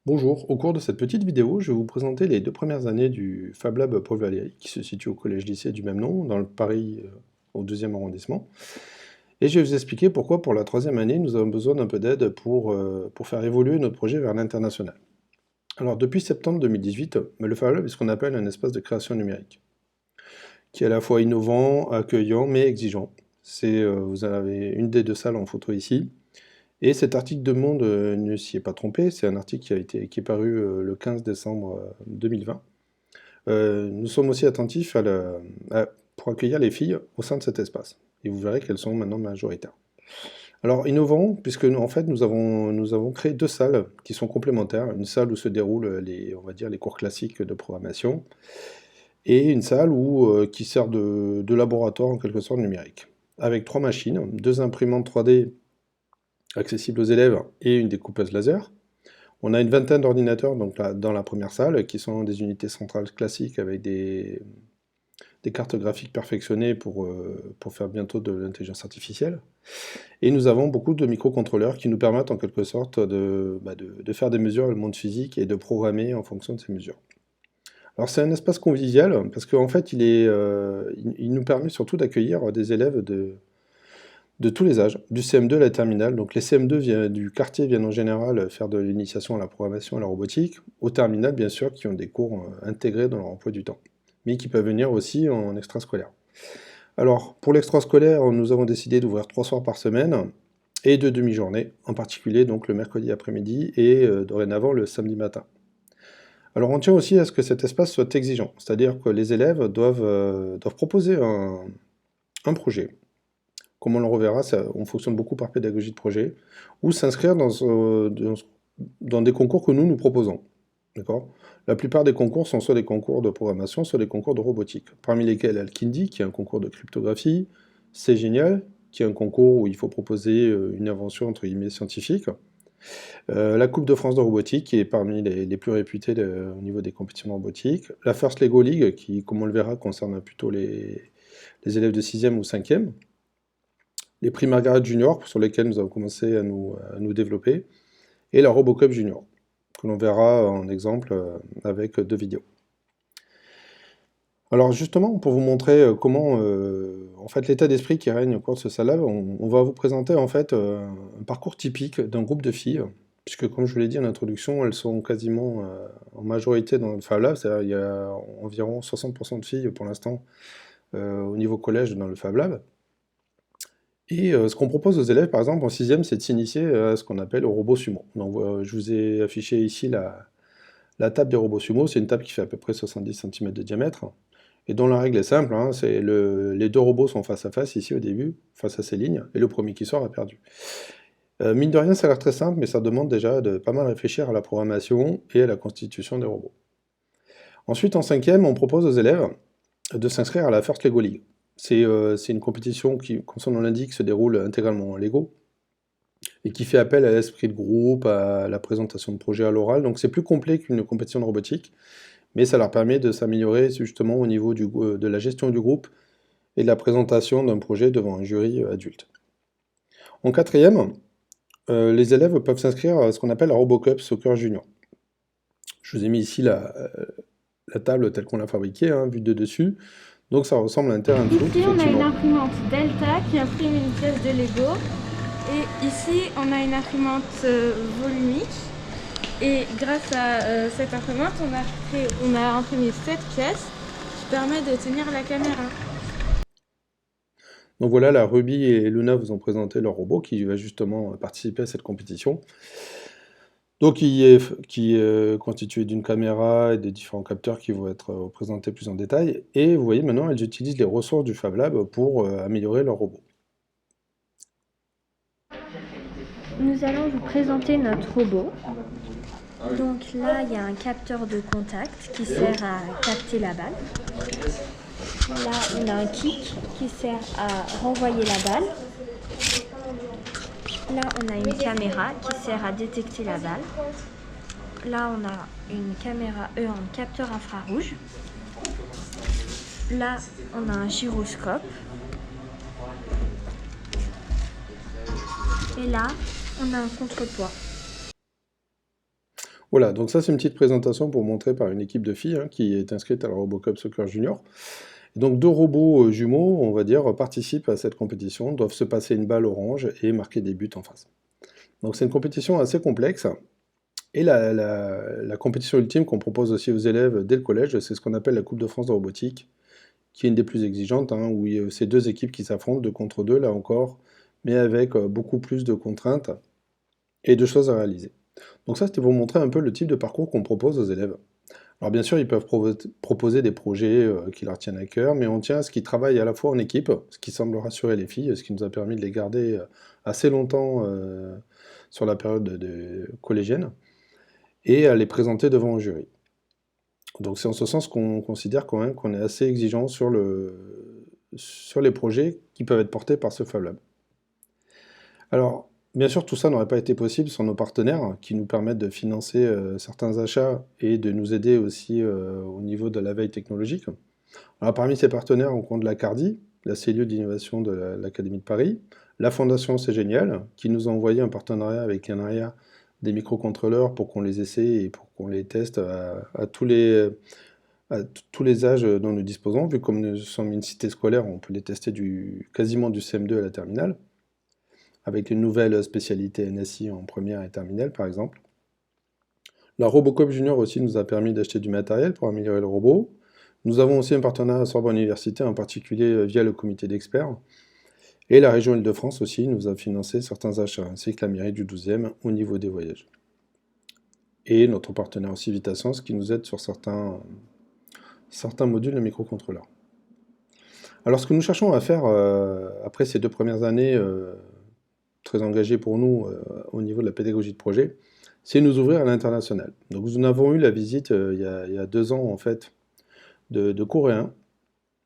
Bonjour, au cours de cette petite vidéo, je vais vous présenter les 2 premières années du Fab Lab Paul Valéry, qui se situe au collège-lycée du même nom, dans le Paris, au 2e arrondissement. Et je vais vous expliquer pourquoi, pour la 3e année, nous avons besoin d'un peu d'aide pour faire évoluer notre projet vers l'international. Alors, depuis septembre 2018, le Fab Lab est ce qu'on appelle un espace de création numérique, qui est à la fois innovant, accueillant, mais exigeant. Vous avez une des deux salles en photo ici. Et cet article de Monde ne s'y est pas trompé, c'est un article qui est paru le 15 décembre 2020. Nous sommes aussi attentifs pour accueillir les filles au sein de cet espace. Et vous verrez qu'elles sont maintenant majoritaires. Alors, innovant, puisque en fait, nous avons créé 2 salles qui sont complémentaires. Une salle où se déroulent on va dire, les cours classiques de programmation, et une salle qui sert de laboratoire en quelque sorte numérique. Avec 3 machines, 2 imprimantes 3D accessibles aux élèves et une découpeuse laser. On a une vingtaine d'ordinateurs dans la première salle, qui sont des unités centrales classiques avec des cartes graphiques perfectionnées pour faire bientôt de l'intelligence artificielle. Et nous avons beaucoup de microcontrôleurs qui nous permettent en quelque sorte de faire des mesures dans le monde physique et de programmer en fonction de ces mesures. Alors c'est un espace convivial parce qu'en fait il nous permet surtout d'accueillir des élèves de tous les âges, du CM2 à la terminale. Donc les CM2 du quartier viennent en général faire de l'initiation à la programmation et à la robotique, aux terminales bien sûr, qui ont des cours intégrés dans leur emploi du temps, mais qui peuvent venir aussi en extrascolaire. Alors pour l'extrascolaire, nous avons décidé d'ouvrir 3 soirs par semaine, et 2 demi-journées, en particulier donc le mercredi après-midi et dorénavant le samedi matin. Alors on tient aussi à ce que cet espace soit exigeant, c'est-à-dire que les élèves doivent proposer un projet. Comme on le reverra, on fonctionne beaucoup par pédagogie de projet, ou s'inscrire dans des concours que nous proposons. D'accord. La plupart des concours sont soit des concours de programmation, soit des concours de robotique, parmi lesquels Alkindi, qui est un concours de cryptographie, C'est Génial, qui est un concours où il faut proposer une invention entre guillemets scientifique, la Coupe de France de robotique, qui est parmi les plus réputées au niveau des compétitions robotiques, la First Lego League, qui, comme on le verra, concerne plutôt les élèves de 6e ou 5e, les prix Margaret Junior, sur lesquels nous avons commencé à nous développer, et la RoboCup Junior, que l'on verra en exemple avec 2 vidéos. Alors justement, pour vous montrer comment, en fait, l'état d'esprit qui règne au cours de ce Fab Lab, on va vous présenter en fait un parcours typique d'un groupe de filles, puisque comme je vous l'ai dit en introduction, elles sont quasiment en majorité dans le Fab Lab, c'est-à-dire il y a environ 60% de filles pour l'instant au niveau collège dans le Fab Lab. Et ce qu'on propose aux élèves, par exemple, en 6e, c'est de s'initier à ce qu'on appelle au robot sumo. Donc je vous ai affiché ici la table des robots sumo. C'est une table qui fait à peu près 70 cm de diamètre, et dont la règle est simple, hein, les 2 robots sont face à face, ici au début, face à ces lignes, et le premier qui sort a perdu. Mine de rien, ça a l'air très simple, mais ça demande déjà de pas mal réfléchir à la programmation et à la constitution des robots. Ensuite, en 5e, on propose aux élèves de s'inscrire à la First Lego League. C'est une compétition qui, comme son nom l'indique, se déroule intégralement en Lego, et qui fait appel à l'esprit de groupe, à la présentation de projets à l'oral. Donc c'est plus complet qu'une compétition de robotique, mais ça leur permet de s'améliorer justement au niveau de la gestion du groupe et de la présentation d'un projet devant un jury adulte. En 4e, les élèves peuvent s'inscrire à ce qu'on appelle la RoboCup Soccer Junior. Je vous ai mis ici la table telle qu'on l'a fabriquée, hein, vue de dessus. Donc ça ressemble à un terrain de foot. Ici on a une imprimante Delta qui imprime une pièce de Lego. Et ici on a une imprimante volumique. Et grâce à cette imprimante, on a imprimé cette pièce qui permet de tenir la caméra. Donc voilà, la Ruby et Luna vous ont présenté leur robot qui va justement participer à cette compétition. Donc qui est constitué d'une caméra et des différents capteurs qui vont être présentés plus en détail. Et vous voyez maintenant, elles utilisent les ressources du Fab Lab pour améliorer leur robot. Nous allons vous présenter notre robot. Donc là, il y a un capteur de contact qui sert à capter la balle. Là, on a un kick qui sert à renvoyer la balle. Là, on a une caméra qui sert à détecter la balle. Là, on a un capteur infrarouge. Là, on a un gyroscope. Et là, on a un contrepoids. Voilà, donc ça c'est une petite présentation pour montrer par une équipe de filles qui est inscrite à la RoboCup Soccer Junior. Et donc 2 robots jumeaux, on va dire, participent à cette compétition, doivent se passer une balle orange et marquer des buts en face. Donc c'est une compétition assez complexe. Et la compétition ultime qu'on propose aussi aux élèves dès le collège, c'est ce qu'on appelle la Coupe de France de robotique, qui est une des plus exigeantes, où c'est 2 équipes qui s'affrontent, 2 contre 2, là encore, mais avec beaucoup plus de contraintes et de choses à réaliser. Donc ça, c'était pour montrer un peu le type de parcours qu'on propose aux élèves. Alors bien sûr, ils peuvent proposer des projets qui leur tiennent à cœur, mais on tient à ce qu'ils travaillent à la fois en équipe, ce qui semble rassurer les filles, ce qui nous a permis de les garder assez longtemps sur la période collégienne, et à les présenter devant un jury. Donc c'est en ce sens qu'on considère quand même qu'on est assez exigeant sur les projets qui peuvent être portés par ce Fab Lab. Alors, bien sûr, tout ça n'aurait pas été possible sans nos partenaires qui nous permettent de financer certains achats et de nous aider aussi au niveau de la veille technologique. Alors, parmi ces partenaires, on compte la CARDI, la cellule d'innovation de l'Académie de Paris, la Fondation C'est Génial, qui nous a envoyé un partenariat avec Canaria des microcontrôleurs pour qu'on les essaie et pour qu'on les teste à tous les âges dont nous disposons. Vu comme nous sommes une cité scolaire, on peut les tester quasiment du CM2 à la terminale, avec une nouvelle spécialité NSI en première et terminale par exemple. La RoboCup Junior aussi nous a permis d'acheter du matériel pour améliorer le robot. Nous avons aussi un partenariat à Sorbonne Université, en particulier via le comité d'experts. Et la région Île-de-France aussi nous a financé certains achats, ainsi que la mairie du 12e au niveau des voyages. Et notre partenaire aussi Vitasens qui nous aide sur certains modules de microcontrôleurs. Alors ce que nous cherchons à faire après ces 2 premières années très engagées pour nous au niveau de la pédagogie de projet, c'est nous ouvrir à l'international. Donc nous avons eu la visite il y a 2 ans en fait de Coréens,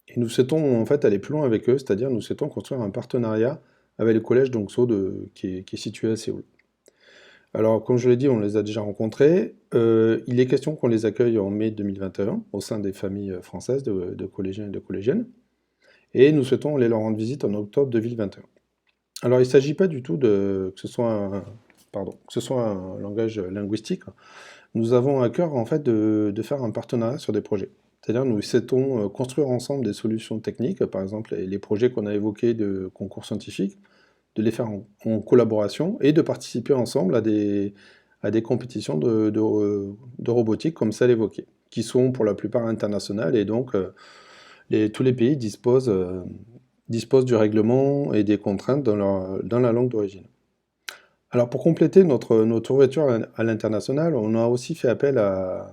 et nous souhaitons en fait aller plus loin avec eux, c'est-à-dire nous souhaitons construire un partenariat avec le collège Dongso qui est situé à Séoul. Alors comme je l'ai dit, on les a déjà rencontrés, il est question qu'on les accueille en mai 2021 au sein des familles françaises de collégiens et de collégiennes, et nous souhaitons aller leur rendre visite en octobre 2021. Alors il ne s'agit pas du tout que ce soit un langage linguistique. Nous avons à cœur en fait de faire un partenariat sur des projets. C'est-à-dire nous souhaitons construire ensemble des solutions techniques, par exemple les projets qu'on a évoqués de concours scientifiques, de les faire en collaboration et de participer ensemble à des compétitions de robotique comme celle évoquée, qui sont pour la plupart internationales, et donc tous les pays disposent du règlement et des contraintes dans la langue d'origine. Alors pour compléter notre ouverture à l'international, on a aussi fait appel à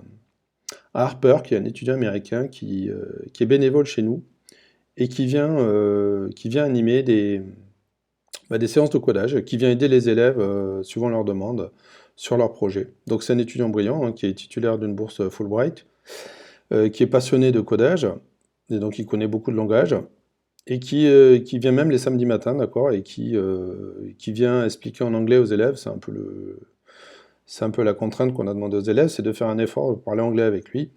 Harper, qui est un étudiant américain qui est bénévole chez nous et qui vient animer des séances de codage, qui vient aider les élèves suivant leurs demandes sur leurs projets. Donc c'est un étudiant brillant qui est titulaire d'une bourse Fulbright, qui est passionné de codage, et donc il connaît beaucoup de langages, et qui vient même les samedis matins, d'accord, et qui vient expliquer en anglais aux élèves. C'est un peu la contrainte qu'on a demandé aux élèves, c'est de faire un effort de parler anglais avec lui,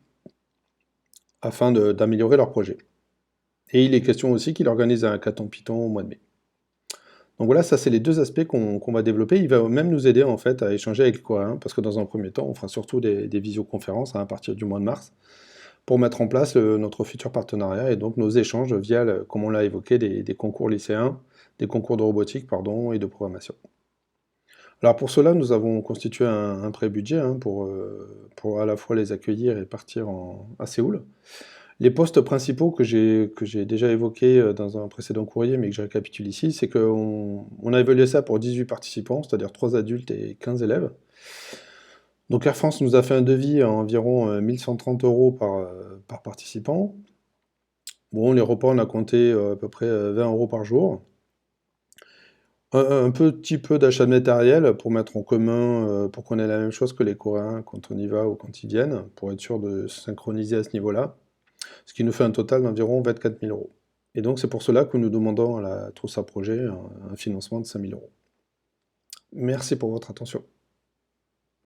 afin d'améliorer leur projet. Et il est question aussi qu'il organise un hackathon Python au mois de mai. Donc voilà, ça c'est les 2 aspects qu'on va développer. Il va même nous aider en fait à échanger avec les Coréens, parce que dans un premier temps, on fera surtout des visioconférences à partir du mois de mars, pour mettre en place notre futur partenariat et donc nos échanges via, comme on l'a évoqué, des concours lycéens, des concours de robotique, et de programmation. Alors pour cela, nous avons constitué un pré-budget pour à la fois les accueillir et partir à Séoul. Les postes principaux que j'ai déjà évoqués dans un précédent courrier, mais que je récapitule ici, c'est qu'on a évalué ça pour 18 participants, c'est-à-dire 3 adultes et 15 élèves. Donc Air France nous a fait un devis à environ 1 130 € par participant. Bon, les repas, on a compté à peu près 20 € par jour. Un petit peu d'achat de matériel pour mettre en commun, pour qu'on ait la même chose que les Coréens quand on y va ou quand ils viennent, pour être sûr de se synchroniser à ce niveau-là. Ce qui nous fait un total d'environ 24 000 €. Et donc c'est pour cela que nous demandons à la Trousse à Projet un financement de 5 000 €. Merci pour votre attention.